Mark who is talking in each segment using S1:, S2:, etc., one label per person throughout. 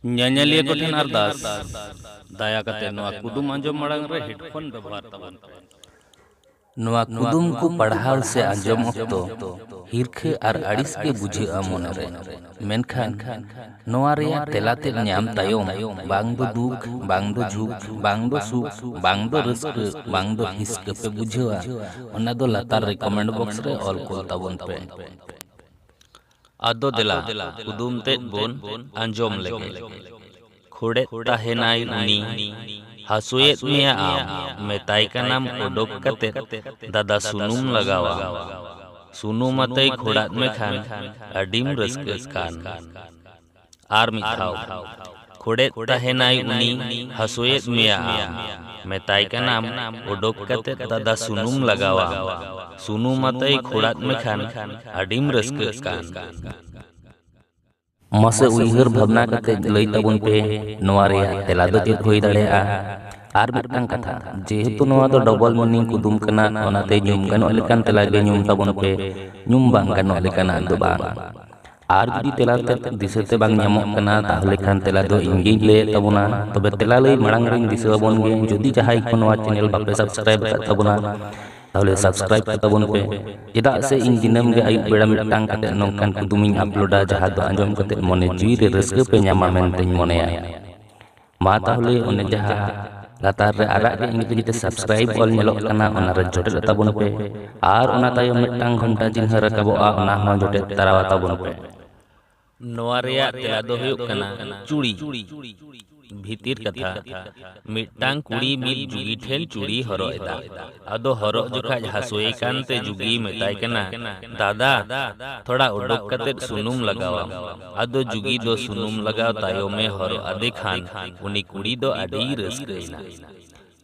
S1: ᱧᱮᱧᱮᱞᱤᱭᱟᱹ ᱠᱚ ᱴᱷᱮᱱ ᱟᱨᱫᱟᱥ ᱫᱟᱭᱟ ᱠᱟᱛᱮ ᱱᱚᱣᱟ ᱠᱩᱫᱩᱢ ᱟᱸᱡᱚᱢ ᱢᱟᱲᱟᱝ ᱨᱮ ᱦᱮᱰᱯᱷᱳᱱ ᱵᱮᱵᱚᱦᱟᱨ ᱛᱟᱵᱚᱱ ᱯᱮ।
S2: ᱱᱚᱣᱟ ᱠᱩᱫᱩᱢ ᱠᱚ ᱯᱟᱲᱦᱟᱣ ᱥᱮ ᱟᱸᱡᱚᱢ ᱚᱠᱛᱚ ᱦᱤᱨᱠᱷᱟᱹ ᱟᱨ ᱟᱹᱲᱤᱥ ᱜᱮ ᱵᱩᱡᱷᱟᱹᱜᱼᱟ ᱢᱚᱱᱮᱨᱮ। ᱢᱮᱱᱠᱷᱟᱱ ᱱᱚᱣᱟ ᱨᱮᱭᱟᱜ ᱛᱮᱞᱟᱛᱮᱫ ᱧᱟᱢ ᱛᱟᱭᱚᱢ ᱵᱟᱝ ᱫᱚ ᱫᱩᱠ, ᱵᱟᱝ ᱫᱚ ᱡᱷᱩᱠ, ᱵᱟᱝ ᱫᱚ ᱥᱩᱠ, ᱵᱟᱝ ᱫᱚ ᱨᱟᱹᱥᱠᱟᱹ, ᱵᱟᱝ ᱫᱚ ᱦᱤᱥᱠᱟᱹ ᱯᱮ ᱵᱩᱡᱷᱟᱹᱣᱟ, ᱚᱱᱟ ᱫᱚ ᱞᱟᱛᱟᱨ ᱨᱮ ᱠᱚᱢᱮᱱᱴ ᱵᱚᱠᱥ ᱨᱮ ᱚᱞ ᱠᱳᱞ ᱛᱟᱵᱚᱱ ᱯᱮ।
S1: ᱟᱫᱚ ᱫᱮᱞᱟ ᱠᱩᱫᱩᱢ ᱛᱮᱫ ᱵᱚᱱ ᱟᱸᱡᱚᱢ ᱞᱮᱜᱮ। ᱠᱷᱚᱲᱮᱫ ᱛᱟᱦᱮᱱᱟᱭ ᱩᱱᱤ, ᱦᱟᱥᱩᱭᱮᱫ ᱢᱮᱭᱟ ᱟᱢ, ᱢᱮᱛᱟᱭ ᱠᱟᱱᱟᱢ ᱚᱰᱚᱠ ᱠᱟᱛᱮᱫ ᱫᱟᱫᱟ ᱥᱩᱱᱩᱢ ᱞᱟᱜᱟᱣᱟᱢ। ᱥᱩᱱᱩᱢ ᱟᱛᱮᱭ ᱠᱷᱚᱲᱟᱫ ᱢᱮᱠᱷᱟᱱ ᱟᱹᱰᱤᱢ ᱨᱟᱹᱥᱠᱟᱹᱜ ᱠᱟᱱ। ᱟᱨ ᱢᱤᱫ ᱫᱷᱟᱣ, ᱠᱷᱚᱲᱮᱫ ᱛᱟᱦᱮᱱᱟᱭ ᱩᱱᱤ, ᱦᱟᱥᱩᱭᱮᱫ ᱢᱮᱭᱟ ᱟᱢ, ᱢᱮᱛᱟᱭ ᱠᱟᱱᱟᱢ ᱚᱰᱚᱠ ᱠᱟᱛᱮᱫ ᱫᱟᱫᱟ ᱥᱩᱱᱩᱢ ᱞᱟᱜᱟᱣᱟᱢ। ᱥᱩᱱᱩᱢ ᱟᱛᱮᱭ ᱠᱷᱚᱲᱟᱫ ᱢᱮᱠᱷᱟᱱ ᱟᱹᱰᱤᱢ ᱨᱟᱹᱥᱠᱟᱹᱜ ᱠᱟᱱ।
S2: ᱢᱟᱥᱮ ᱩᱭᱦᱟᱹᱨ ᱵᱷᱟᱵᱽᱱᱟ ᱠᱟᱛᱮ ᱞᱟᱹᱭ ᱛᱟᱵᱚᱱ ᱯᱮ ᱱᱚᱣᱟ ᱨᱮᱭᱟᱜ ᱛᱮᱞᱟ ᱫᱚ ᱪᱮᱫ ᱦᱩᱭ ᱫᱟᱲᱮᱭᱟᱜᱼᱟ। ᱟᱨ ᱢᱤᱫᱴᱟᱝ ᱠᱟᱛᱷᱟ, ᱡᱮᱦᱮᱛᱩ ᱱᱚᱣᱟ ᱫᱚ ᱰᱚᱵᱚᱞ ᱢᱤᱱᱤᱝ ᱠᱩᱫᱩᱢ ᱠᱟᱱᱟ, ᱚᱱᱟᱛᱮ ᱧᱩᱢ ᱜᱟᱱᱚᱜ ᱞᱮᱠᱟᱱ ᱛᱮᱞᱟ ᱜᱮ ᱧᱩᱢ ᱛᱟᱵᱚᱱ ᱯᱮ, ᱧᱩᱢ ᱵᱟᱝ ガᱱᱚᱜ ᱞᱮᱠᱟᱱᱟᱜ ᱫᱚ ᱵᱟᱝ। ᱟᱨ ᱡᱩᱫᱤ ᱛᱮᱞᱟ ᱛᱮᱫ ᱫᱤᱥᱟᱹᱛᱮ ᱵᱟᱝ ᱧᱟᱢᱚᱜ ᱠᱟᱱᱟ, ᱛᱟᱦᱚᱞᱮ ᱠᱷᱟᱱ ᱛᱮᱞᱟ ᱫᱚ ᱤᱧᱜᱤᱧ ᱞᱟᱹᱭᱮᱫ ᱛᱟᱵᱚᱱᱟ। ᱛᱚᱵᱮ ᱛᱮᱞᱟ ᱞᱟᱹᱭ ᱢᱟᱲᱟᱝ ᱨᱤᱧ ᱫᱤᱥᱟᱹ ᱟᱵᱚᱱ ᱜᱮ, ᱡᱩᱫᱤ ᱡᱟᱦᱟᱸᱭ ᱠᱚ ᱱᱚᱣᱟ ᱪᱮᱱᱮᱞ ᱵᱟᱯᱮ ᱥᱟᱵᱥᱠᱨᱟᱭᱤᱵ ᱟᱠᱟᱫ ᱛᱟᱵᱚᱱᱟ, তাহলে সাবস্ক্রাইব ᱠᱟᱛᱟᱵᱚᱱ ᱯᱮ। ᱪᱮᱫᱟᱜ ᱥᱮ ᱤᱧ ᱫᱤᱱᱟᱹᱢ ᱜᱮ ᱟᱹᱭᱩᱵ ᱵᱮᱲᱟ ᱢᱤᱫᱴᱟᱝ ᱠᱟᱛᱮ ᱱᱚᱝᱠᱟᱱ ᱠᱩᱫᱩᱢᱤᱧ ᱟᱯᱞᱳᱰᱟ, ᱡᱟᱦᱟᱸ ᱫᱚ ᱟᱸᱡᱚᱢ ᱠᱟᱛᱮ ᱢᱚᱱᱮ ᱡᱤᱣᱤ ᱨᱮ ᱨᱟᱹᱥᱠᱟᱹ ᱯᱮ ᱧᱟᱢᱟ ᱢᱮᱱᱛᱮᱧ ᱢᱚᱱᱮᱭᱟ। ᱢᱟ ᱛᱟᱦᱚᱞᱮ ᱚᱱᱮ ᱡᱟᱦᱟᱸ ᱞᱟᱛᱟᱨ ᱨᱮ ᱟᱨᱟᱜ ᱜᱮ ᱤᱝᱨᱮᱡᱤ ᱛᱮ ᱥᱟᱵᱥᱠᱨᱟᱭᱤᱵ ᱚᱞ ᱧᱮᱞᱚᱜ ᱠᱟᱱᱟ, ᱚᱱᱟ ᱨᱮ ᱡᱚᱴᱮᱫ ᱛᱟᱵᱚᱱ ᱯᱮ। ᱟᱨ ᱚᱱᱟ ᱛᱟᱭᱚᱢ ᱢᱤᱫᱴᱟᱝ ᱜᱷᱚᱱᱴᱟ ᱪᱤᱱᱦᱟᱹ ᱨᱟᱠᱟᱵᱚᱜᱼᱟ, ᱚᱱᱟ ᱦᱚᱸ ᱡᱚᱴᱮᱫ ᱛᱟᱨᱟᱣ ᱛᱟᱵᱚᱱ ᱯᱮ।
S1: ᱱᱚᱣᱟ ᱨᱮᱭᱟᱜ ᱛᱮᱞᱟ ᱫᱚ ᱦᱩᱭᱩᱜ ᱠᱟᱱᱟ ᱪᱩᱲᱤ। ᱵᱷᱤᱛᱤᱨ ᱠᱟᱛᱷᱟ, ᱢᱤᱫᱴᱟᱝ ᱠᱩᱲᱤ ᱢᱤᱫ ᱡᱩᱜᱤ ᱴᱷᱮᱱ ᱪᱩᱲᱤ ᱦᱚᱨᱚᱜ ᱮᱫᱟ। ᱟᱫᱚ ᱦᱚᱨᱚᱜ ᱡᱚᱠᱷᱟᱡ ᱦᱟᱥᱩᱭᱮ ᱠᱟᱱᱛᱮ ᱡᱩᱜᱤ ᱢᱮᱛᱟᱭ ᱠᱟᱱᱟ, ᱫᱟᱫᱟ ᱛᱷᱚᱲᱟ ᱚᱰᱚᱠ ᱠᱟᱛᱮᱫ ᱥᱩᱱᱩᱢ ᱞᱟᱜᱟᱣᱟᱢ। ᱟᱫᱚ ᱡᱩᱜᱤ ᱫᱚ ᱥᱩᱱᱩᱢ ᱞᱟᱜᱟᱣ ᱛᱟᱭᱚᱢᱮ ᱦᱚᱨᱚᱜ ᱟᱫᱮ ᱠᱷᱟᱱ ᱩᱱᱤ ᱠᱩᱲᱤ ᱫᱚ ᱟᱹᱰᱤᱭ ᱨᱟᱹᱥᱠᱟᱹᱭᱮᱱᱟ।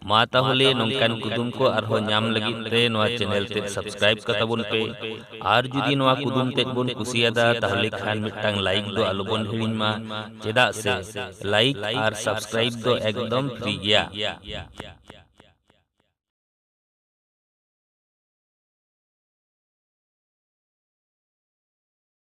S1: ᱢᱟ তাহলে ᱱᱚᱝᱠᱟᱱ ᱠᱩᱫᱩᱢ ᱠᱚ ᱟᱨᱦᱚᱸ ᱧᱟম ᱞᱟᱹᱜᱤᱫ ᱛᱮ ᱱᱚᱣᱟ ᱪᱮᱱᱮᱞ ᱛᱮ সাবস্ক্রাইব ᱠᱟᱛᱟᱵᱚᱱ ᱯᱮ। ᱟᱨ ᱡᱩᱫᱤ ᱱᱚᱣᱟ ᱠᱩᱫᱩᱢ ᱛᱮᱫ ᱵᱚᱱ ᱠᱩᱥᱤᱭᱟᱫᱟ, ᱛᱟᱦᱚᱞᱮ ᱠᱷᱟᱱ ᱢᱤᱫᱴᱟᱝ ᱞᱟᱭᱤᱠ ᱫᱚ ᱟᱞᱚᱵᱚᱱ ᱦᱤᱲᱤᱧ ᱢᱟ। ᱪᱮᱫᱟᱜ ᱥᱮ ᱞᱟᱭᱤᱠ ᱟᱨ সাবস্ক্রাইব ᱫᱚ ᱮᱠᱫᱚᱢ ᱯᱷᱨᱤ ᱜᱮᱭᱟ।